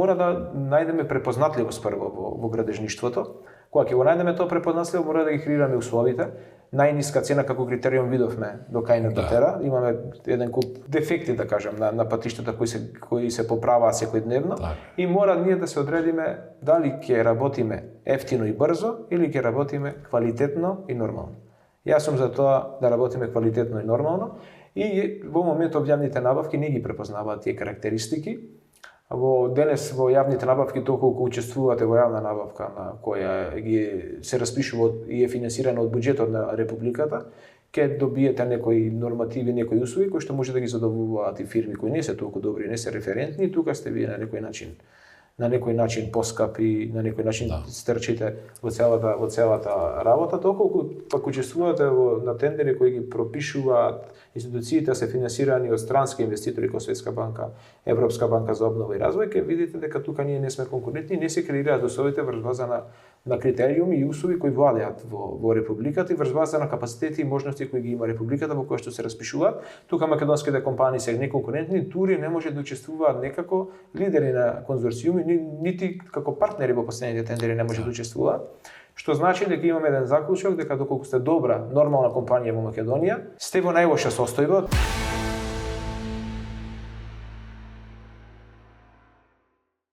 мора да најдеме препознатливост прво во градежништвото. Кога ќе го најдеме тоа препознатливо, мора да ги креираме условите. Најниска цена како критериум видовме до кај на Татера. Имаме еден куп дефекти, да кажам, на патиштата кои се поправаат секојдневно и мора ние да се одредиме дали ќе работиме ефтино и брзо или ќе работиме квалитетно и нормално. Јас сум за тоа да работиме квалитетно и нормално и во моментот јавните набавки не ги препознаваат тие карактеристики. Денес во јавните набавки толку учествувате во јавна набавка на која се распишува и е финансирана од буџетот на Републиката, ќе добиете некои нормативи, некои услови кои што може да ги задоволуваат и фирми кои не се толку добри, не се референтни, и тука сте вие на некој начин поскапи, на некој начин стрчите во целата работа, толку пак учествувате на тендери кои ги пропишуваат институциите се финансирани од странски инвеститори како Светска банка, Европска банка за обнова и развој, ќе видите дека тука ние не сме конкурентни, не се креираат условите врз база на критериуми и услови кои владеат во Републиката и врз база на капацитети и можности кои ги има Републиката во која што се распишуваат. Тука македонските компании се неконкурентни, дури не може да учествуваат некако лидери на конзорциуми, нити како партнери во последните тендери не може да учествуваат. Што значи дека имаме еден заклучок дека доколку сте добра, нормална компанија во Македонија, сте во најлоша состојба.